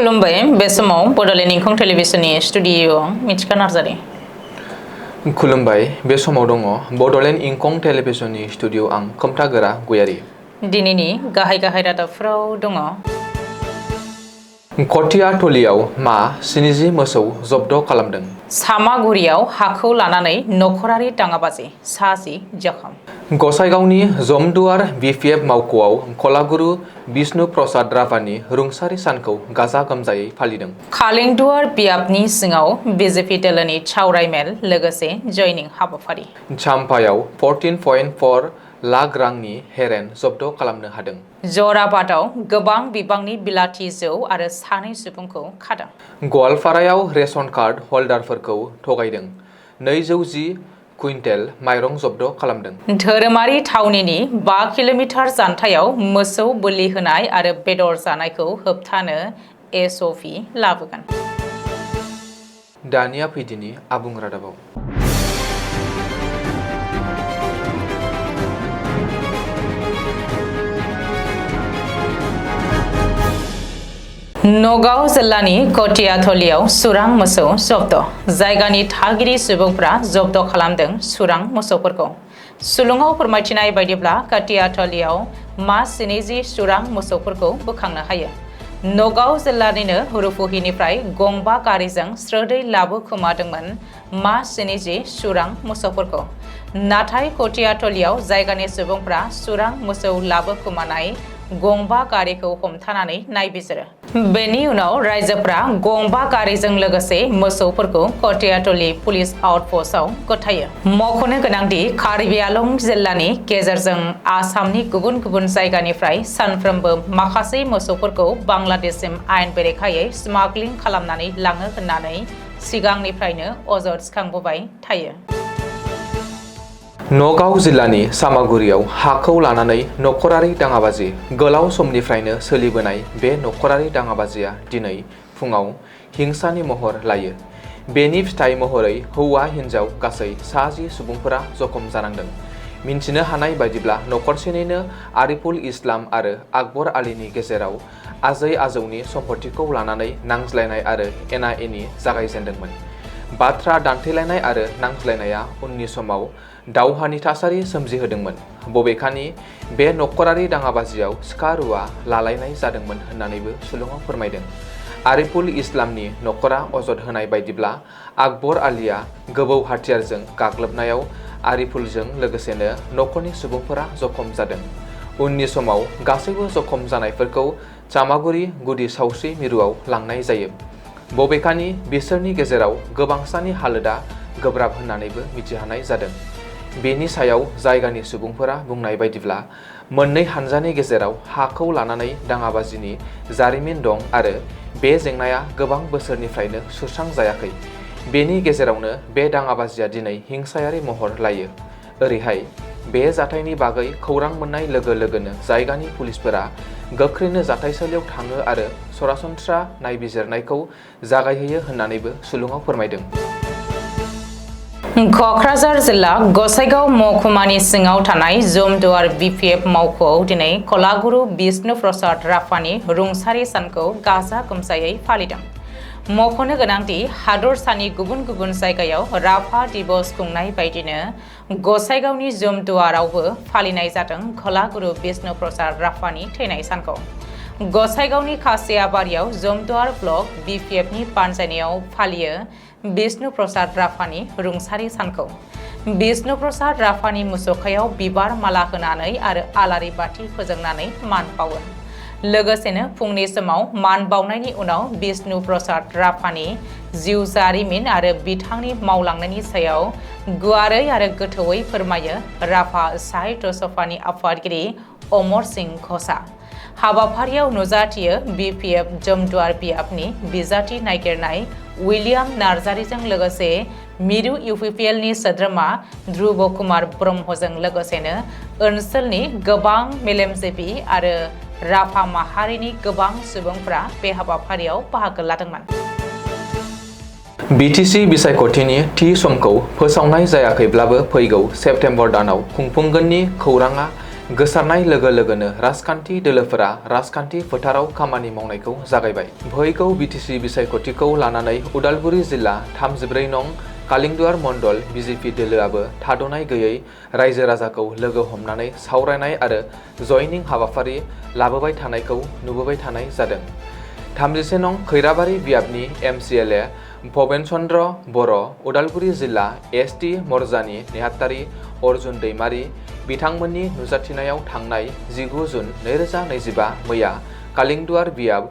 खुलुमबाय बे समाव बड'लेण्ड इंखं टेलिभिजननि स्टुडिअ'आव मिथिखा नार्जारि। खुलुमबाय बे समाव दङ बड'लेण्ड इंखं टेलिभिजननि स्टुडिअ' आं खोमथागोरा गयारि। दिनैनि गाहाय रादाबफोराव दङ। कटियाथलियाव मा 70 मोसौ जब्द खालामदों। सामागुरियाव हाखौ लानानै नखरारि दाङाबाजि 60 जखम। गसाइगावनि जमदुवार बिपिएफ मावख'आव कलागुरु बिष्णु प्रसाद राभानि रुंसारि सानखौ गाजा गोमजायै फालिदों। खालिंदुवार बियाबनि सिङाव बिजेपि दोलोनि सावरायमेल लोगोसे जयनिं हाबाफारि। चाम्पायाव 14.4 लाख रांनि हेरेन जब्द खालामनो हादों। जराबादाव गोबां बिबांनि बिलाथि जौ आरो 2 सुबुंखौ खादों। गवालपारायाव रेशन कार्ड हल्डारफोरखौ थगायदों। 210 कुइन्टेल माइरं जब्द खालामदों। धोरोमारि थावनिनि 5 किल'मिटार जानथायाव मोसौ बोलि होनाय आरो बेदर जानायखौ होबथानो एसअपि लाबोगोन। दानिया फैदिनि आबुं रादाबाव। नगाव जिल्लानि कटियाथलियाव सुरां मोसौ जब्द। जायगानि थागिरि सुबुंफ्रा जब्द खालामदों सुरां मोसौफोरखौ। सुलुङाव फोरमायथिनाय बायदिब्ला कटियाथलियाव मा 70 सुरां मोसौफोरखौ बोखांनो हायो। नगाव जिल्लानिनो रुपुहिनिफ्राय गंबा गारिजों स्रोदै लाबोखोमादोंमोन मा 70 सुरां मोसौफोरखौ। नाथाय कटियाथलियाव जायगानि सुबुंफ्रा सुरां मोसौ लाबोखोमानाय गंबा गारिखौ हमथानानै नायबिजिरो। बेनि उनाव रायजोफ्रा गंबा गारिजों लोगोसे मोसौफोरखौ कटियाथलि पुलिस आउटपस्टआव गथायो। मख'नो गोनांदि कार्बि आंलं जिल्लानि गेजेरजों आसामनि गुबुन गुबुन जायगानिफ्राय सानफ्रोमबो माखासे मोसौफोरखौ बांलादेशसिम आयेन बेरेखायै स्माग्लिं खालामनानै लाङो होननानै सिगांनिफ्रायनो अजद थिखांबोबाय थायो। नगाव जिल्लानि सामागुरियाव हाखौ लानानै नखरारि दाङाबाजि। गोलाव समनिफ्रायनो सोलिबोनाय बे नखरारि दाङाबाजिया दिनै फुङाव हिंसानि महर लायो। बेनि फिथाइ महरै हौवा हिन्जाव गासै 60 सुबुंफोरा जखम जानांदों। मिन्थिनो हानाय बायदिब्ला नखरसेनिनो आरिफुल इस्लाम आरो आकबर आलीनि गेजेराव आजै आजौनि सम्पतिखौ लानानै नांज्लायनाय आरो एना एनि जागायजेन्दोंमोन। बाथ्रा दान्थेलायनाय आरो नांज्लायनाया उननि समाव दावहानि थासारि सोमजिहोदोंमोन। बबेखानि बे नखरारि दाङाबाजियाव सिखा रुवा लालायनाय जादोंमोन होननानैबो सुलुङाव फोरमायदों। आरिफुल इस्लामनि नखरा अजद होनाय बायदिब्ला आकबर आलीया गोबौ हाथियारजों गाग्लोबनायाव आरिफुलजों लोगोसेनो नखरनि सुबुंफोरा जखम जादों। उननि समाव गासैबो जखम जानायफोरखौ चामागुरि गुदि सावस्रि मिरुआव लांनाय जायो। बबेखानि बिसोरनि गेजेराव गोबांसानि हालोदा गोब्राब होननानैबो मिथिहानाय जादों। बेनि सायाव जायगानि सुबुंफोरा बुंनाय बायदिब्ला मोननै हानजानि गेजेराव हाखौ लानानै दाङाबाजिनि जारिमिन दं आरो बे जेंनाया गोबां बोसोरनिफ्रायनो सुस्रांजायाखै। बेनि गेजेरावनो बे दाङाबाजिया दिनै हिंसायारि महर लायो। ओरैहाय बे जाथायनि बागै खौरां मोननाय लोगो लोगोनो जायगानि पुलिसफोरा गोख्रैनो जाथायसालियाव थाङो आरो सरासनस्रा नायबिजिरनायखौ जागायहोयो होननानैबो सुलुङाव फोरमायदों। क'क्राझार जिल्ला गसाइगाव महकुमानि सिङाव थानाय जमदुवार बिपिएफ मावख'आव दिनै कलागुरु बिष्णु प्रसाद राभानि रुंसारि सानखौ गाजा गोमजायै फालिदों। मख'नो गोनांदि हादरसानि गुबुन गुबुन जायगायाव राभा दिबस खुंनाय बायदिनो गसाइगावनि जमदुवारावबो फालिनाय जादों कलागुरु बिष्णु प्रसाद राभानि थैनाय सानखौ। गसाइगावनि खासियाबारियाव जमदुवार ब्लक बिपिएफनि बानजायनायाव फालियो बिष्णु प्रसाद राभानि रुंसारि सानखौ। बिष्णु प्रसाद राभानि मुसुखायाव बिबार माला होनानै आरो आलारि बाथि फोजोंनानै मान बावो। लोगोसेनो फुंनि समाव मान बावनायनि उनाव बिष्णु प्रसाद राभानि जिउ जारिमिन आरो बिथांनि मावलांनायनि सायाव गुवारै आरो गोथौयै फोरमायो राभा साहित्य सभानि आफादगिरि अमर सिंह घोषआ। हाबाफारियाव नुजाथियो बिपिएफ जमदुवार बियाबनि बिजाथि नागिरनाय उइलियाम नार्जारिजों लोगोसे मिरु इउपिपिएलनि सोद्रोमा ध्रुब कुमार ब्रह्मजों लोगोसेनो ओनसोलनि गोबां मेलेमजिबि आरो राभा माहारिनि गोबां सुबुंफ्रा बे हाबाफारियाव बाहागो लादोंमोन। बिटिसि बिसायख'थिनि थि समखौ फोसावनाय जायाखैब्लाबो फैगौ सेप्तेम्बर दानाव खुंफुंगोननि खौराङा गोसारनाय लोगो लोगोनो राजखान्थि दोलोफोरा राजखान्थि फोथाराव खामानि मावनायखौ जागायबाय। फैगौ बिटिसि बिसायख'थिखौ लानानै उदालगुरि जिल्ला 34 नं कालिंदुवार मण्डल बिजेपि दोलोआबो थाद'नाय गैयै रायजो राजाखौ लोगो हमनानै सावरायनाय आरो जयनिं हाबाफारि लाबोबाय थानायखौ नुबोबाय थानाय जादों। 31 नं खैराबारि बियाबनि MCLA भबेन चन्द्र बर', उदालगुरि जिल्ला ST मर्जानि नेहाथारि अर्जुन दैमारि बिथांमोननि नुजाथिनायाव थांनाय 19 जुन 2025 मैया कालिंदुवार बियाब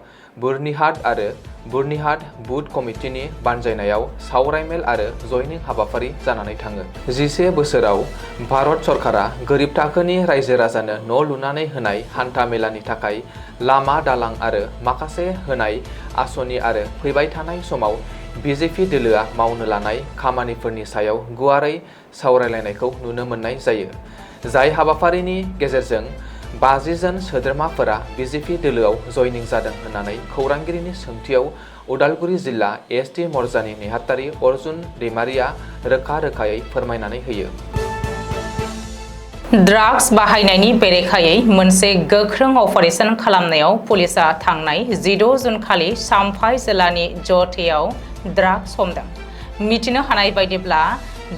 बुरनिहाट आरो बुरनिहाट बुथ कमिटिनि बानजायनायाव सावरायमेल आरो जयनिं हाबाफारि जानानै थाङो। 11 बोसोराव भारत सरकारा गोरिब थाखोनि रायजो राजानो न' लुनानै होनाय हान्था मेलानि थाखाय लामा दालां आरो माखासे होनाय आसनि आरो फैबाय थानाय समाव बिजेपि दोलोआ मावनो लानाय खामानिफोरनि सायाव गुवारै सावरायलायनायखौ नुनो मोननाय जायो। जाय हाबाफारिनि गेजेरजों 50 जन सोद्रोमाफोरा बिजेपि दोलोआव जयनिं जादों होननानै खौरांगिरिनि सोंथियाव उदालगुरि जिल्ला ST मर्जानि नेहाथारि अर्जुन दैमारिया रोखा रोखायै फोरमायनानै होयो। ड्राग्स बाहायनायनि बेरेखायै मोनसे गोख्रों अपारेशन खालामनायाव पुलिसा थांनाय 16 जुन खालि साम्फाइ जिल्लानि ज'थेयाव ड्राग्स हमदों। मिथिनो हानाय बायदिब्ला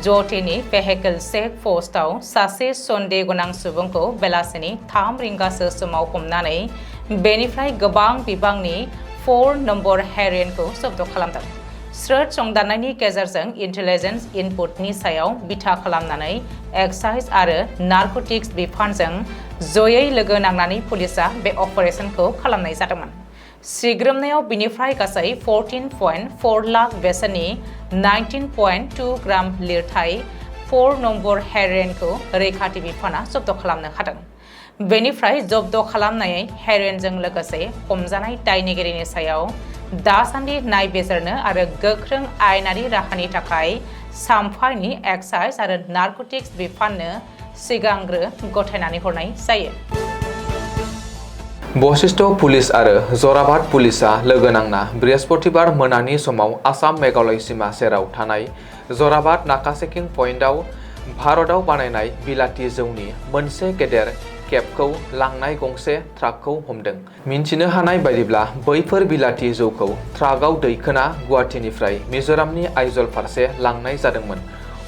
ज'थेनि भेहिकल चेक पस्टआव सासे सन्देह गोनां सुबुंखौ बेलासिनि 3 रिंगासो समाव हमनानै बेनिफ्राय गोबां बिबांनि 4 नम्बर हेर'इनखौ जब्द खालामदों। स्रोद संदाननायनि गेजेरजों इन्टेलिजेन्स इनपुटनि सायाव बिथा खालामनानै एक्साइज आरो नारक'टिक्स बिफानजों जयै लोगो नांनानै पुलिसा बे अपारेशनखौ खालामनाय जादोंमोन। सिग्रोमनायाव बिनिफ्राय गासै 14.4 लाख बेसेननि 19.2 ग्राम लिरथाय 4 नम्बर हेर'इनखौ रैखाथि बिफाना जब्द खालामनो हादों। बेनिफ्राय जब्द खालामनाय हेर'इनजों लोगोसे हमजानाय दायनिगिरिनि सायाव दासान्दि नायबिजिरनो आरो गोख्रों आयेनारि राहानि थाखाय साम्फाइनि एक्साइज आरो नारक'टिक्स बिफाननो सिगांग्रो गथायनानै हरनाय जायो। बशिष्ठ पुलिस आरो जराबाद पुलिसा लोगो नांना बृहस्पतिबार मोनानि समाव आसाम मेघालय सीमा सेराव थानाय जराबाद नाका चेकिं पइन्टआव भारतआव बानायनाय बिलाथि जौनि मोनसे गेदेर केबखौ लांनाय गंसे ट्राकखौ हमदों। मिन्थिनो हानाय बायदिब्ला बैफोर बिलाथि जौखौ ट्राकआव दैखोना गुवाहाटीनिफ्राय मिजोरामनि आइजल फारसे लांनाय जादोंमोन।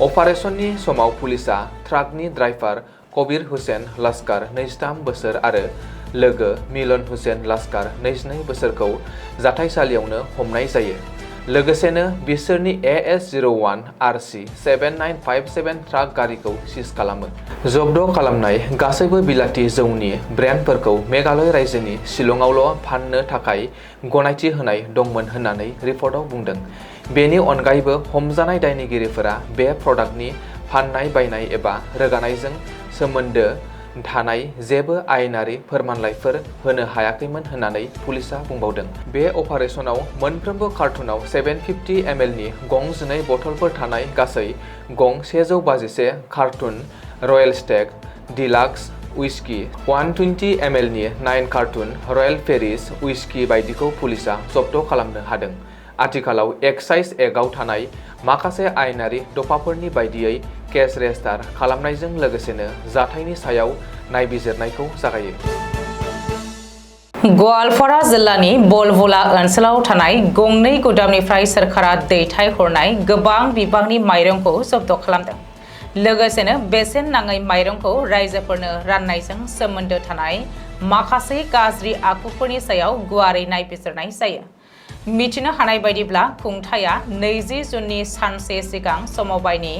अपारेशननि समाव पुलिसा ट्राकनि ड्राइभार कबिर हुसेन लस्कार 23 बोसोर आरो लोगो मिलन हुसेन लस्कार 22 बोसोरखौ जाथायसालियावनो हमनाय जायो। लोगोसेनो बिसोरनि AS01 RC 7957 ट्राक गारिखौ सिज खालामो। जब्द खालामनाय गासैबो बिलाथि जौनि ब्रेन्डफोरखौ मेघालय रायजोनि शिलंआवल' फाननो थाखाय गनायथि होनाय दंमोन होननानै रिपर्टआव बुंदों। बेनि अनगायैबो हमजानाय दायनिगिरिफोरा बे प्रडाक्टनि फाननाय बायनाय एबा रोगानायजों सोमोन्दो थानाय जेबो आयेनारि फोरमानलाइफोर होनो हायाखैमोन होननानै पुलिसा बुंबावदों। बे अपारेशनाव मोनफ्रोमबो कार्टुनाव 750 ml नि गं 12 बथलफोर थानाय गासै गं 151 कार्टुन रयेल स्टेग डिलाक्स उइस्कि 120 ml नि 9 कार्टुन रयेल पेरिस उइस्कि बायदिखौ पुलिसा जब्द खालामनो हादों। आथिखालाव एक्साइज एक्टआव थानाय माखासे आयेनारि दफाफोरनि बायदियै केस रेजिस्टार खालामनायजों लोगोसेनो जाथायनि सायाव नायबिजिरनायखौ जागायो। गवालपारा जिल्लानि बलबुला ओनसोलाव थानाय गंनै गुदामनिफ्राय सोरखारा दैथायहरनाय गोबां बिबांनि माइरंखौ जब्द खालामदों। लोगोसेनो बेसेन नाङै माइरंखौ रायजोफोरनो राननायजों सोमोन्दो थानाय माखासे गाज्रि आखुफोरनि सायाव गुवारै नायबिजिरनाय जायो। मिथिनो हानाय बायदिब्ला खुंथाया 20 जुननि सानसे सिगां समबायनि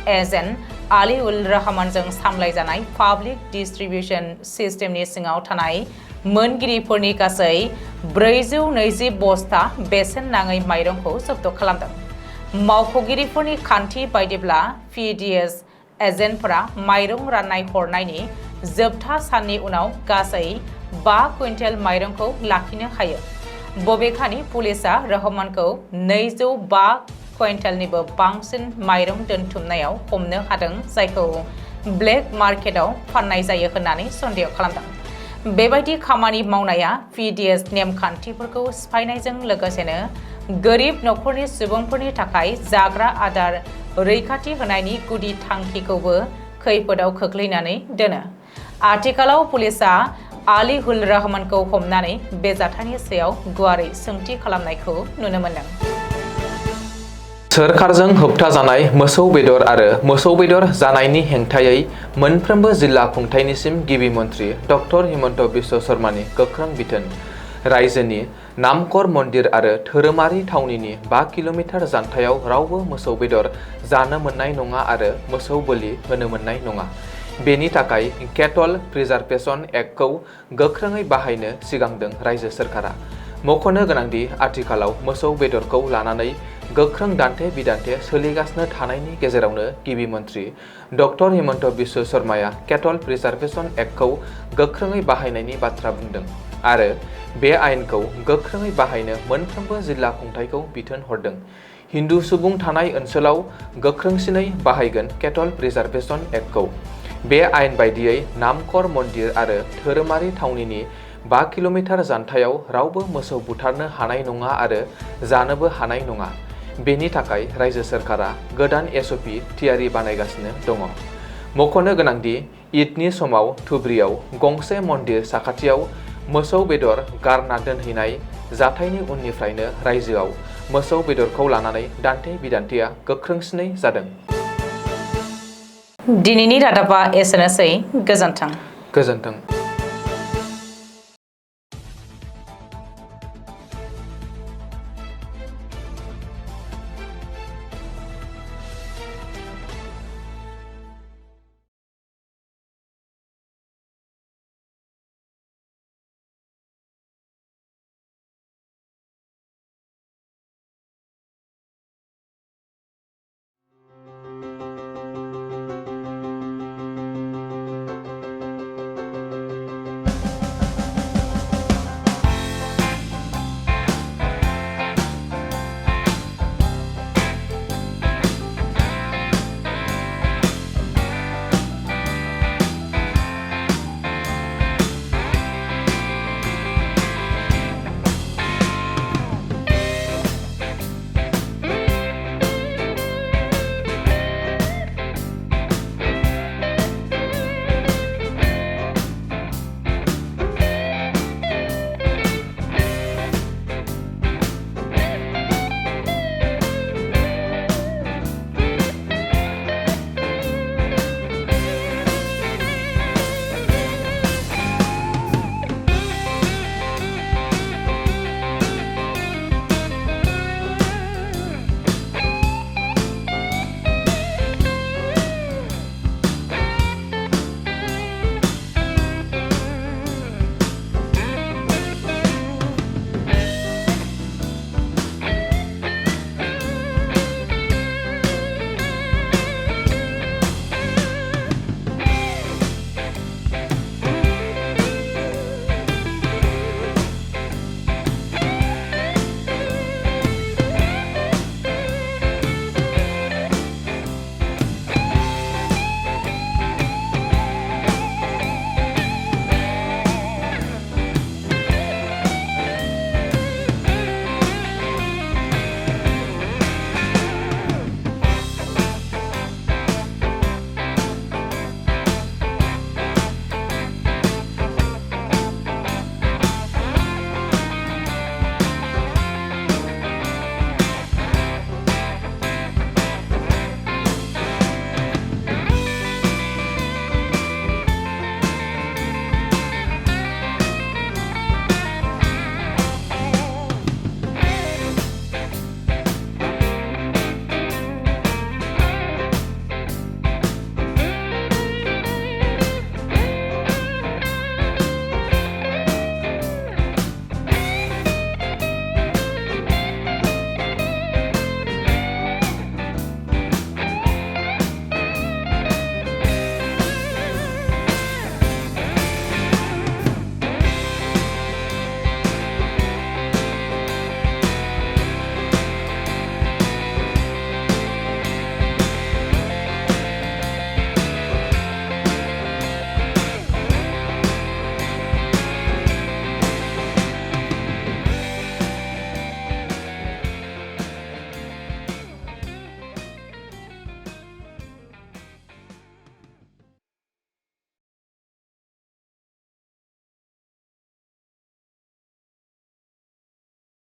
एजेन्ट आली उल रहमानजों सामलायजानाय पाब्लिक डिस्ट्रिबिउशन सिस्टेमनि सिङाव थानाय मोनगिरिफोरनि गासै 420 बस्ता बेसेन नाङै माइरंखौ जब्द खालामदों। मावख'गिरिफोरनि खान्थि बायदिब्ला PDS एजेन्टफोरा माइरं राननाय हरनायनि जोबथा साननि उनाव गासै 5 कुइन्टेल माइरंखौ लाखिनो हायो। बबेखानि पुलिसा रहमानखौ 205 कुइन्टेलनिबो बांसिन माइरं दोनथुमनायाव हमनो हादों, जायखौ ब्लेक मार्केटआव फाननाय जायो होननानै सन्देह खालामदों। बेबायदि खामानि मावनाया PDS नेमखान्थिफोरखौ सिफायनायजों लोगोसेनो गोरिब नखरनि सुबुंफोरनि थाखाय जाग्रा आदार रैखाथि होनायनि गुदि थांखिखौबो खैफोदाव खोख्लैनानै दोनो। आथिखालाव पुलिसा आली हुल रहमानखौ हमनानै बे जाथायनि सायाव गुवारै सोंथि खालामनायखौ नुनो मोन्दों। सोरखारजों होबथाजानाय मोसौ बेदर आरो मोसौ बेदर जानायनि हेंथायै मोनफ्रोमबो जिल्ला खुंथायनिसिम गिबि मन्थ्रि डक्टर हिमन्त बिश्व शर्मानि गोख्रों बिथोन। रायजोनि नामकर मन्दिर आरो धोरोमारि थावनिनि 5 किल'मिटार जानथायाव रावबो मोसौ बेदर जानो मोननाय नङा आरो मोसौ बोलि होनो मोननाय नङा। बेनि थाखाय केटल प्रिजार्भेशन एक्टखौ गोख्रोङै बाहायनो सिगांदों रायजो सोरखारा। मख'नो गोनांदि आथिखालाव मोसौ बेदरखौ लानानै गोख्रों दान्थे बिदान्थे सोलिगासिनो थानायनि गेजेरावनो गिबि मन्थ्रि डक्टर हिमन्त बिश्व शर्माया केटल प्रिजार्भेशन एक्टखौ गोख्रोङै बाहायनायनि बाथ्रा बुंदों आरो बे आयेनखौ गोख्रोङै बाहायनो मोनफ्रोमबो जिल्ला खुंथायखौ बिथोन हरदों। हिन्दु सुबुं थानाय ओनसोलाव गोख्रोंसिनै बाहायगोन केटल प्रिजार्भेशन एक्टखौ। बे आयेन बायदियै नामकर मन्दिर आरो धोरोमारि थावनिनि 5 किल'मिटार जानथायाव रावबो मोसौ बुथारनो हानाय नङा आरो जानोबो हानाय नङा। बेनि थाखाय रायजो सोरखारा गोदान SOP थियारि बानायगासिनो दङ। मख'नो गोनांदि ईदनि समाव धुबरीयाव गंसे मन्दिर साखाथियाव मोसौ बेदर गारना दोनहैनाय जाथायनि उननिफ्रायनो रायजोआव मोसौ बेदरखौ लानानै दान्थे बिदान्थेया गोख्रोंसिनै जादों। दिनैनि रादाबा एसेनोसै। गोजोन्थों। गोजोन्थों।